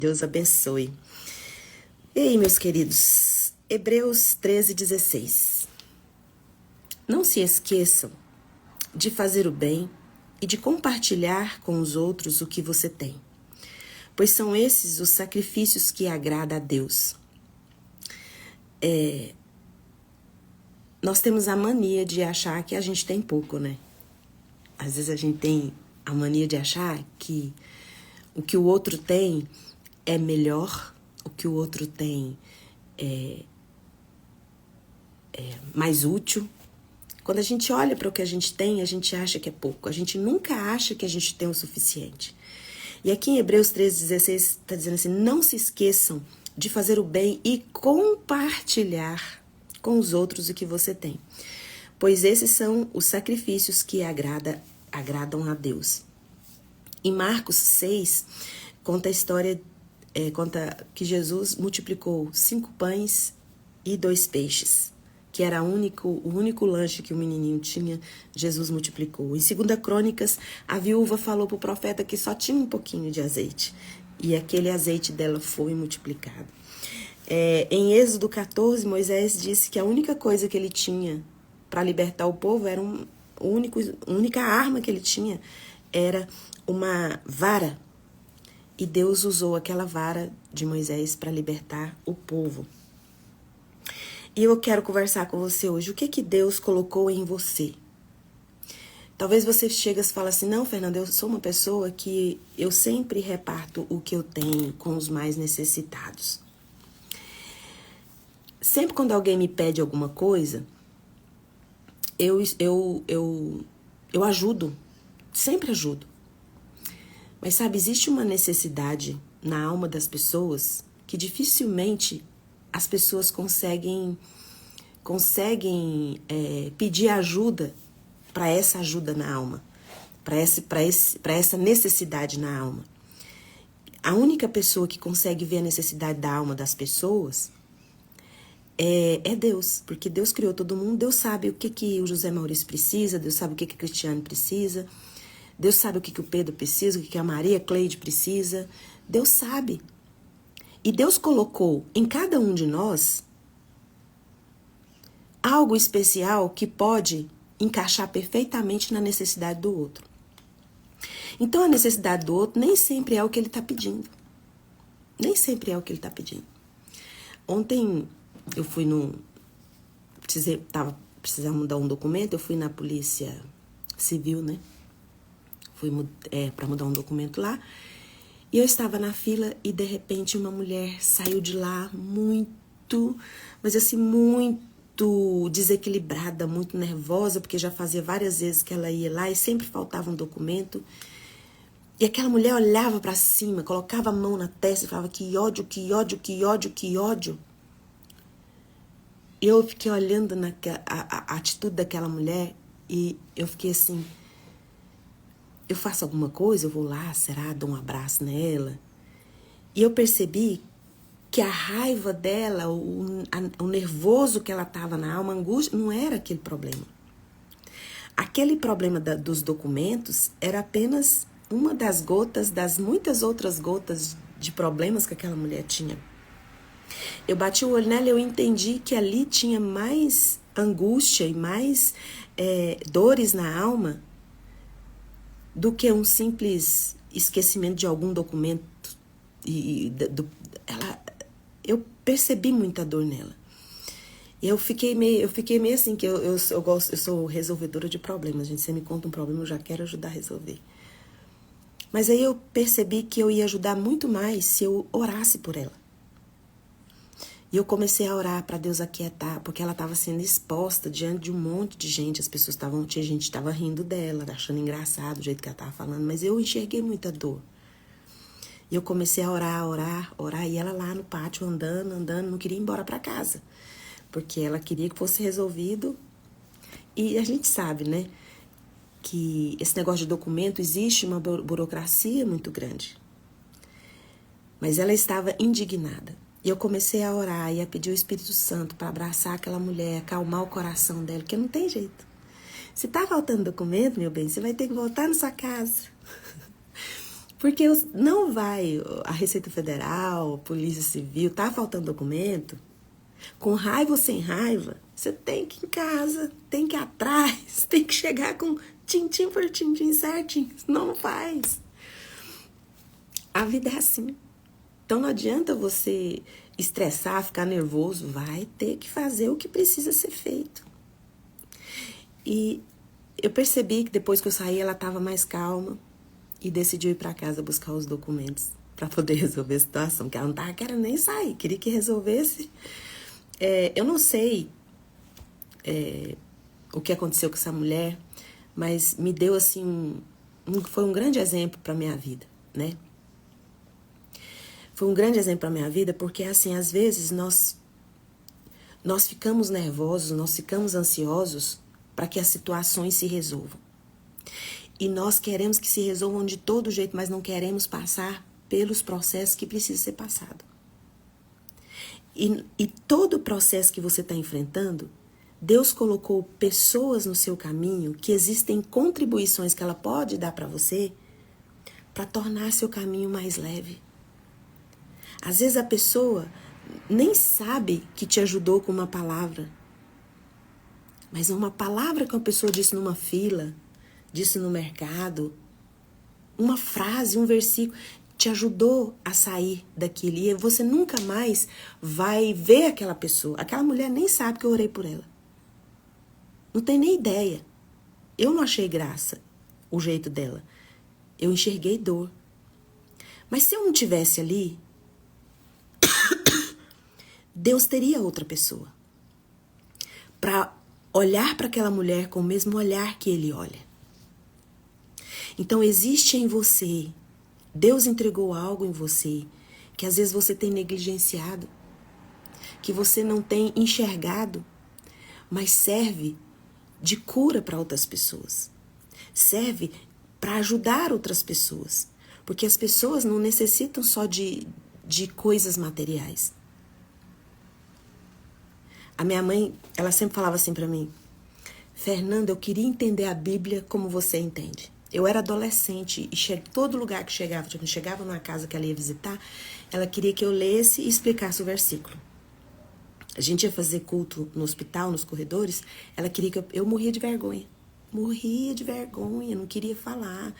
Deus abençoe. E aí, meus queridos, Hebreus 13:16. Não se esqueçam de fazer o bem e de compartilhar com os outros o que você tem, pois são esses os sacrifícios que agradam a Deus. Nós temos a mania de achar que a gente tem pouco, né? Às vezes a gente tem a mania de achar que o que o outro tem é melhor, o que o outro tem é mais útil. Quando a gente olha para o que a gente tem, a gente acha que é pouco. A gente nunca acha que a gente tem o suficiente. E aqui em Hebreus 13:16 está dizendo assim: não se esqueçam de fazer o bem e compartilhar com os outros o que você tem, pois esses são os sacrifícios que agradam a Deus. Em Marcos 6, conta a história, conta que Jesus multiplicou 5 pães e 2 peixes, que era o único lanche que o menininho tinha. Jesus multiplicou. Em 2 Crônicas, a viúva falou para o profeta que só tinha um pouquinho de azeite, e aquele azeite dela foi multiplicado. Em Êxodo 14, Moisés disse que a única coisa que ele tinha para libertar o povo era a única arma que ele tinha era uma vara. E Deus usou aquela vara de Moisés para libertar o povo. E eu quero conversar com você hoje. O que Deus colocou em você? Talvez você chegue e fale assim: não, Fernanda, eu sou uma pessoa que eu sempre reparto o que eu tenho com os mais necessitados. Sempre quando alguém me pede alguma coisa, eu ajudo. Sempre ajudo. Mas sabe, existe uma necessidade na alma das pessoas que dificilmente as pessoas conseguem pedir ajuda para essa ajuda na alma, para essa necessidade na alma. A única pessoa que consegue ver a necessidade da alma das pessoas é Deus, porque Deus criou todo mundo. Deus sabe o que o José Maurício precisa, Deus sabe o que a Cristiane precisa, Deus sabe o que o Pedro precisa, o que a Maria Cleide precisa. Deus sabe. E Deus colocou em cada um de nós algo especial que pode encaixar perfeitamente na necessidade do outro. Então, a necessidade do outro nem sempre é o que ele está pedindo. Nem sempre é o que ele está pedindo. Ontem eu fui precisava mudar um documento, eu fui na Polícia Civil, né? Fui para mudar um documento lá. E eu estava na fila e, de repente, uma mulher saiu de lá muito, mas assim, muito desequilibrada, muito nervosa, porque já fazia várias vezes que ela ia lá e sempre faltava um documento. E aquela mulher olhava para cima, colocava a mão na testa e falava: que ódio, que ódio, que ódio, que ódio. E eu fiquei olhando a atitude daquela mulher e eu fiquei assim: eu faço alguma coisa? Eu vou lá, será? Dou um abraço nela? E eu percebi que a raiva dela, o nervoso que ela estava na alma, a angústia, não era aquele problema. Aquele problema dos documentos era apenas uma das gotas, das muitas outras gotas de problemas que aquela mulher tinha. Eu bati o olho nela e eu entendi que ali tinha mais angústia e mais dores na alma do que um simples esquecimento de algum documento. Eu percebi muita dor nela. E eu fiquei meio assim, que eu sou resolvedora de problemas, gente. Você me conta um problema, eu já quero ajudar a resolver. Mas aí eu percebi que eu ia ajudar muito mais se eu orasse por ela. E eu comecei a orar para Deus aquietar, porque ela estava sendo exposta diante de um monte de gente. As pessoas tinha gente que estava rindo dela, achando engraçado o jeito que ela estava falando, mas eu enxerguei muita dor. E eu comecei a orar, e ela lá no pátio andando, não queria ir embora para casa, porque ela queria que fosse resolvido. E a gente sabe, né, que esse negócio de documento, existe uma burocracia muito grande. Mas ela estava indignada. E eu comecei a orar e a pedir o Espírito Santo para abraçar aquela mulher, acalmar o coração dela, porque não tem jeito. Se tá faltando documento, meu bem, você vai ter que voltar na sua casa. Porque não vai a Receita Federal, a Polícia Civil, tá faltando documento, com raiva ou sem raiva, você tem que ir em casa, tem que ir atrás, tem que chegar com tintim por tintim certinho, senão não faz. A vida é assim. Então não adianta você estressar, ficar nervoso, vai ter que fazer o que precisa ser feito. E eu percebi que depois que eu saí, ela estava mais calma e decidiu ir para casa buscar os documentos para poder resolver a situação, porque ela não estava querendo nem sair, queria que resolvesse. Eu não sei o que aconteceu com essa mulher, mas me deu assim foi um grande exemplo para minha vida, né? Foi um grande exemplo para minha vida, porque assim, às vezes nós ficamos nervosos, nós ficamos ansiosos para que as situações se resolvam. E nós queremos que se resolvam de todo jeito, mas não queremos passar pelos processos que precisam ser passados. E todo o processo que você está enfrentando, Deus colocou pessoas no seu caminho que existem contribuições que ela pode dar para você para tornar seu caminho mais leve. Às vezes a pessoa nem sabe que te ajudou com uma palavra, mas uma palavra que uma pessoa disse numa fila, disse no mercado, uma frase, um versículo, te ajudou a sair daquilo. E você nunca mais vai ver aquela pessoa. Aquela mulher nem sabe que eu orei por ela. Não tem nem ideia. Eu não achei graça o jeito dela. Eu enxerguei dor. Mas se eu não tivesse ali, Deus teria outra pessoa para olhar para aquela mulher com o mesmo olhar que ele olha. Então existe em você, Deus entregou algo em você que às vezes você tem negligenciado, que você não tem enxergado, mas serve de cura para outras pessoas. Serve para ajudar outras pessoas. Porque as pessoas não necessitam só de coisas materiais. A minha mãe, ela sempre falava assim para mim: Fernanda, eu queria entender a Bíblia como você entende. Eu era adolescente e todo lugar que chegava, tipo, chegava numa casa que ela ia visitar, ela queria que eu lesse e explicasse o versículo. A gente ia fazer culto no hospital, nos corredores, ela queria que eu morria de vergonha. Morria de vergonha, não queria falar.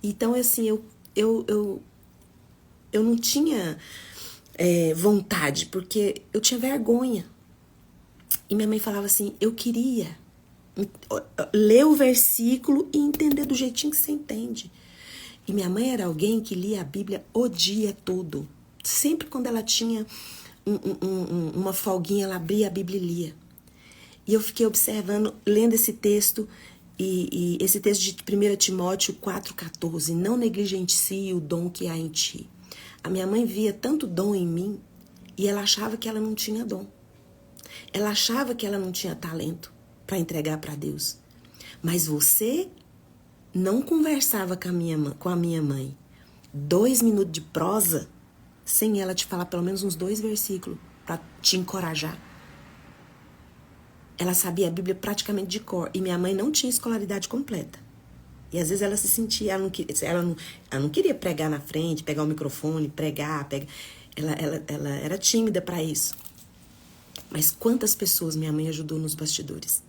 Então, assim, eu não tinha vontade, porque eu tinha vergonha. E minha mãe falava assim, eu queria ler o versículo e entender do jeitinho que você entende. E minha mãe era alguém que lia a Bíblia o dia todo. Sempre quando ela tinha uma folguinha, ela abria a Bíblia e lia. E eu fiquei observando, lendo esse texto, e esse texto de 1 Timóteo 4,14, não negligencie o dom que há em ti. A minha mãe via tanto dom em mim, e ela achava que ela não tinha dom. Ela achava que ela não tinha talento para entregar para Deus. Mas você não conversava com a minha mãe 2 minutos de prosa sem ela te falar pelo menos uns 2 versículos para te encorajar. Ela sabia a Bíblia praticamente de cor. E minha mãe não tinha escolaridade completa. E às vezes ela se sentia... Ela não queria pregar na frente, pegar o microfone, pregar. Ela era tímida para isso. Mas quantas pessoas minha mãe ajudou nos bastidores?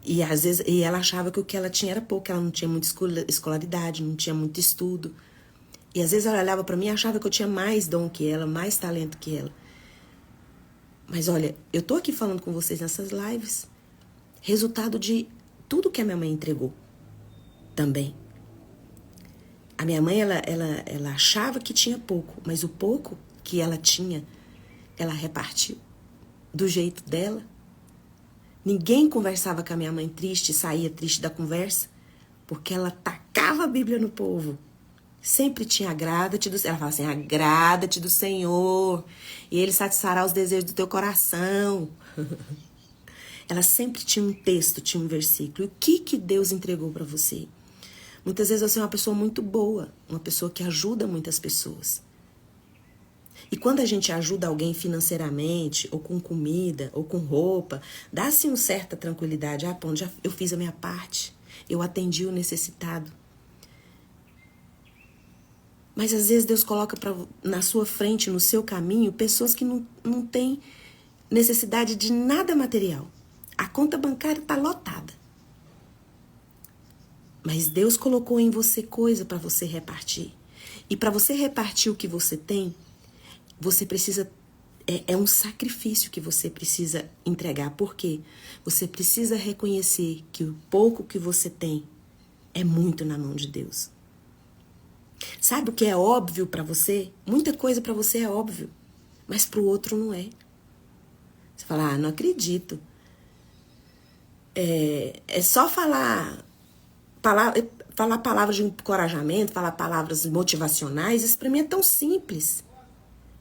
E às vezes ela achava que o que ela tinha era pouco. Ela não tinha muita escolaridade, não tinha muito estudo. E às vezes ela olhava para mim e achava que eu tinha mais dom que ela, mais talento que ela. Mas olha, eu tô aqui falando com vocês nessas lives, resultado de tudo que a minha mãe entregou também. A minha mãe, ela achava que tinha pouco, mas o pouco que ela tinha, ela repartiu do jeito dela. Ninguém conversava com a minha mãe triste, saía triste da conversa, porque ela tacava a Bíblia no povo. Sempre tinha agrada-te do Senhor. Ela fala assim, agrada-te do Senhor, e Ele satisfará os desejos do teu coração. Ela sempre tinha um texto, tinha um versículo. E o que Deus entregou para você? Muitas vezes você é uma pessoa muito boa, uma pessoa que ajuda muitas pessoas. E quando a gente ajuda alguém financeiramente, ou com comida, ou com roupa, dá-se uma certa tranquilidade. Ah, bom, eu fiz a minha parte, eu atendi o necessitado. Mas às vezes Deus coloca na sua frente, no seu caminho, pessoas que não têm necessidade de nada material. A conta bancária está lotada. Mas Deus colocou em você coisa para você repartir. E para você repartir o que você tem, você precisa... É um sacrifício que você precisa entregar. Por quê? Você precisa reconhecer que o pouco que você tem é muito na mão de Deus. Sabe o que é óbvio para você? Muita coisa para você é óbvio, mas para o outro não é. Você fala, não acredito. É só falar palavras de encorajamento, falar palavras motivacionais, isso para mim é tão simples.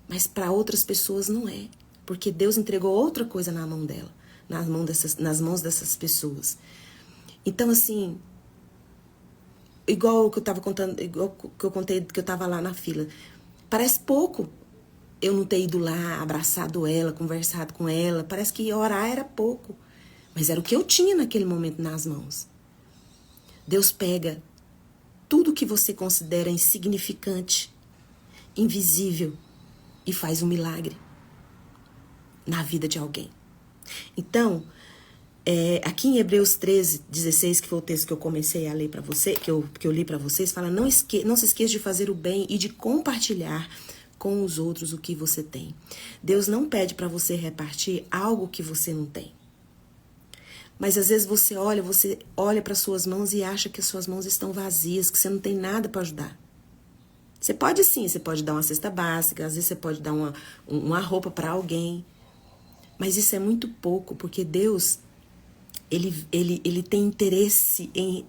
Mas para outras pessoas não é. Porque Deus entregou outra coisa na mão dela, nas mãos dessas pessoas. Então, assim, igual que eu tava contando, igual que eu contei que eu tava lá na fila. Parece pouco eu não ter ido lá, abraçado ela, conversado com ela. Parece que orar era pouco. Mas era o que eu tinha naquele momento nas mãos. Deus pega tudo que você considera insignificante, invisível, e faz um milagre na vida de alguém. Então, aqui em Hebreus 13, 16, que foi o texto que eu comecei a ler para você, que eu li para vocês, fala, não se esqueça de fazer o bem e de compartilhar com os outros o que você tem. Deus não pede para você repartir algo que você não tem. Mas às vezes você olha para suas mãos e acha que as suas mãos estão vazias, que você não tem nada para ajudar. Você pode sim, você pode dar uma cesta básica, às vezes você pode dar uma roupa para alguém. Mas isso é muito pouco, porque Deus, ele tem interesse em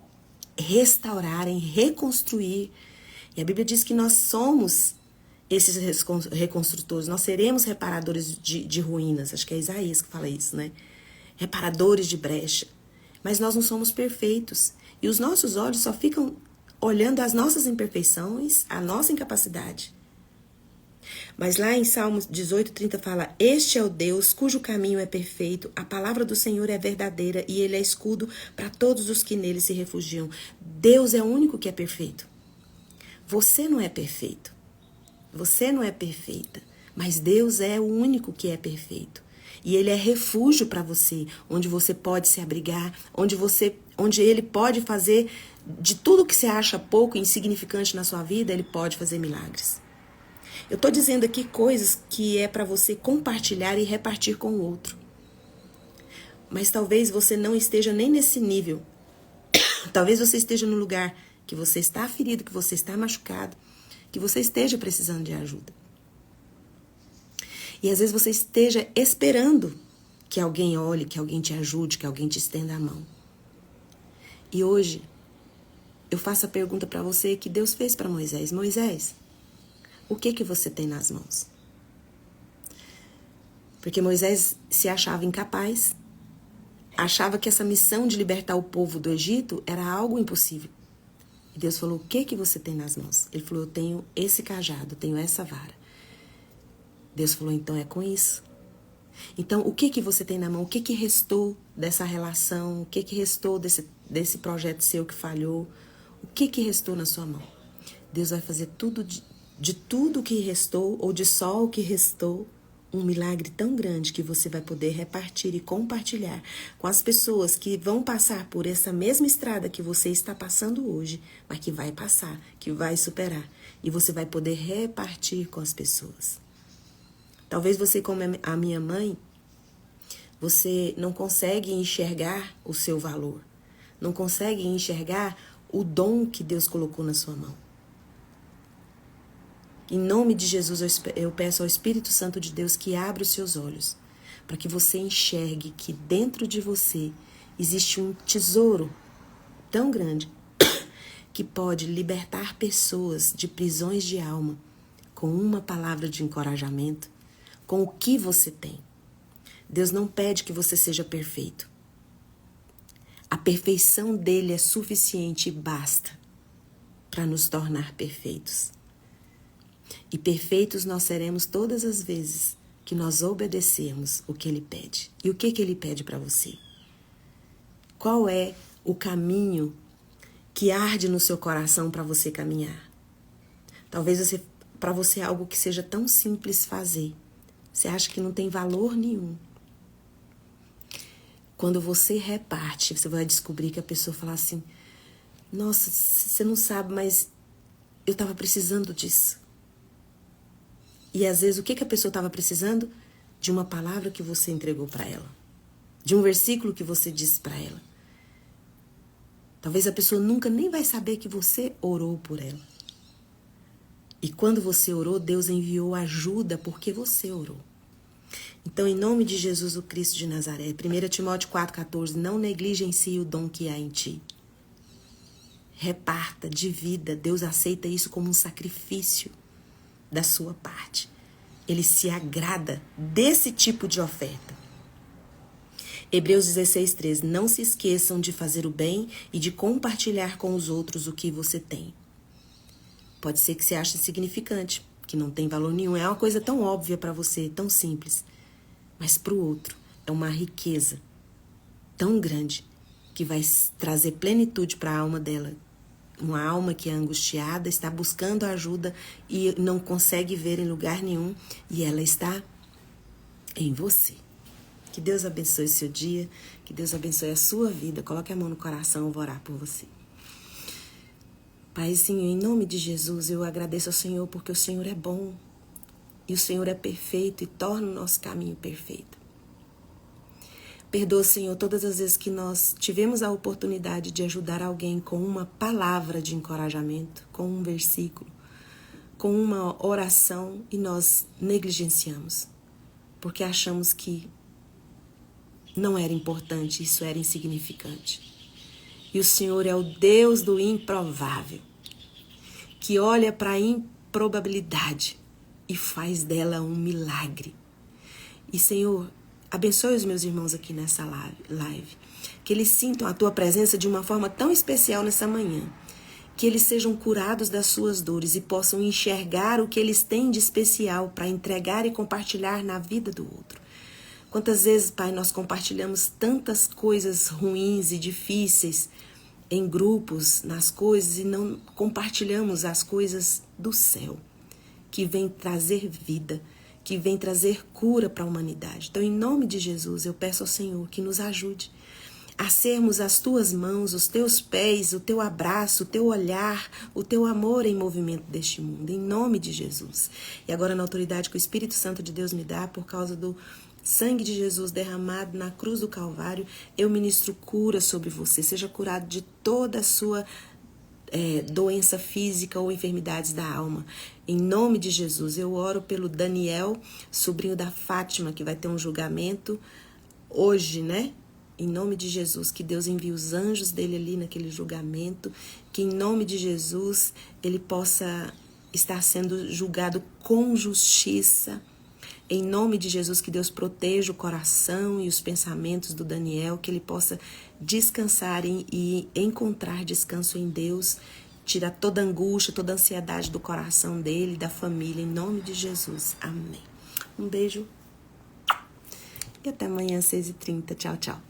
restaurar, em reconstruir. E a Bíblia diz que nós somos esses reconstrutores, nós seremos reparadores de ruínas. Acho que é Isaías que fala isso, né? Reparadores de brecha. Mas nós não somos perfeitos. E os nossos olhos só ficam olhando as nossas imperfeições, a nossa incapacidade. Mas lá em Salmos 18:30 fala, este é o Deus cujo caminho é perfeito, a palavra do Senhor é verdadeira e ele é escudo para todos os que nele se refugiam. Deus é o único que é perfeito. Você não é perfeito. Você não é perfeita, mas Deus é o único que é perfeito. E ele é refúgio para você, onde você pode se abrigar, onde ele pode fazer de tudo que você acha pouco e insignificante na sua vida, ele pode fazer milagres. Eu estou dizendo aqui coisas que é para você compartilhar e repartir com o outro. Mas talvez você não esteja nem nesse nível. Talvez você esteja no lugar que você está ferido, que você está machucado, que você esteja precisando de ajuda. E às vezes você esteja esperando que alguém olhe, que alguém te ajude, que alguém te estenda a mão. E hoje eu faço a pergunta para você que Deus fez para Moisés. Moisés, o que você tem nas mãos? Porque Moisés se achava incapaz, achava que essa missão de libertar o povo do Egito era algo impossível. E Deus falou, o que você tem nas mãos? Ele falou, eu tenho esse cajado, eu tenho essa vara. Deus falou, então é com isso. Então, o que você tem na mão? O que restou dessa relação? O que restou desse projeto seu que falhou? O que restou na sua mão? Deus vai fazer tudo de tudo que restou, ou de só o que restou, um milagre tão grande que você vai poder repartir e compartilhar com as pessoas que vão passar por essa mesma estrada que você está passando hoje, mas que vai passar, que vai superar. E você vai poder repartir com as pessoas. Talvez você, como a minha mãe, você não consegue enxergar o seu valor. Não consegue enxergar o dom que Deus colocou na sua mão. Em nome de Jesus, eu peço ao Espírito Santo de Deus que abra os seus olhos, para que você enxergue que dentro de você existe um tesouro tão grande que pode libertar pessoas de prisões de alma com uma palavra de encorajamento, com o que você tem. Deus não pede que você seja perfeito. A perfeição dele é suficiente e basta para nos tornar perfeitos. E perfeitos nós seremos todas as vezes que nós obedecermos o que ele pede. E o que ele pede para você? Qual é o caminho que arde no seu coração para você caminhar? Talvez para você é algo que seja tão simples fazer. Você acha que não tem valor nenhum. Quando você reparte, você vai descobrir que a pessoa fala assim, nossa, você não sabe, mas eu estava precisando disso. E às vezes o que a pessoa estava precisando? De uma palavra que você entregou para ela. De um versículo que você disse para ela. Talvez a pessoa nunca nem vai saber que você orou por ela. E quando você orou, Deus enviou ajuda porque você orou. Então, em nome de Jesus, o Cristo de Nazaré, 1 Timóteo 4,14, não negligencie o dom que há em ti. Reparta, divida. Deus aceita isso como um sacrifício da sua parte. Ele se agrada desse tipo de oferta. Hebreus 16,13, não se esqueçam de fazer o bem e de compartilhar com os outros o que você tem. Pode ser que você ache insignificante, que não tem valor nenhum. É uma coisa tão óbvia para você, tão simples. Mas para o outro é uma riqueza tão grande que vai trazer plenitude para a alma dela. Uma alma que é angustiada, está buscando ajuda e não consegue ver em lugar nenhum. E ela está em você. Que Deus abençoe o seu dia, que Deus abençoe a sua vida. Coloque a mão no coração, eu vou orar por você. Paizinho, em nome de Jesus, eu agradeço ao Senhor porque o Senhor é bom. E o Senhor é perfeito e torna o nosso caminho perfeito. Perdoa, Senhor, todas as vezes que nós tivemos a oportunidade de ajudar alguém com uma palavra de encorajamento, com um versículo, com uma oração e nós negligenciamos, porque achamos que não era importante, isso era insignificante. E o Senhor é o Deus do improvável, que olha para a improbabilidade e faz dela um milagre. E, Senhor, abençoe os meus irmãos aqui nessa live. Que eles sintam a Tua presença de uma forma tão especial nessa manhã. Que eles sejam curados das suas dores e possam enxergar o que eles têm de especial para entregar e compartilhar na vida do outro. Quantas vezes, Pai, nós compartilhamos tantas coisas ruins e difíceis em grupos, nas coisas, e não compartilhamos as coisas do céu, que vem trazer vida, que vem trazer cura para a humanidade. Então, em nome de Jesus, eu peço ao Senhor que nos ajude a sermos as Tuas mãos, os Teus pés, o Teu abraço, o Teu olhar, o Teu amor em movimento deste mundo, em nome de Jesus. E agora, na autoridade que o Espírito Santo de Deus me dá, por causa do sangue de Jesus derramado na cruz do Calvário, eu ministro cura sobre você. Seja curado de toda a sua doença física ou enfermidades da alma. Em nome de Jesus, eu oro pelo Daniel, sobrinho da Fátima, que vai ter um julgamento hoje, né? Em nome de Jesus, que Deus envie os anjos dele ali naquele julgamento, que em nome de Jesus ele possa estar sendo julgado com justiça. Em nome de Jesus, que Deus proteja o coração e os pensamentos do Daniel, que ele possa descansar e encontrar descanso em Deus, tirar toda angústia, toda ansiedade do coração dele, da família, em nome de Jesus. Amém. Um beijo e até amanhã, 6h30. Tchau, tchau.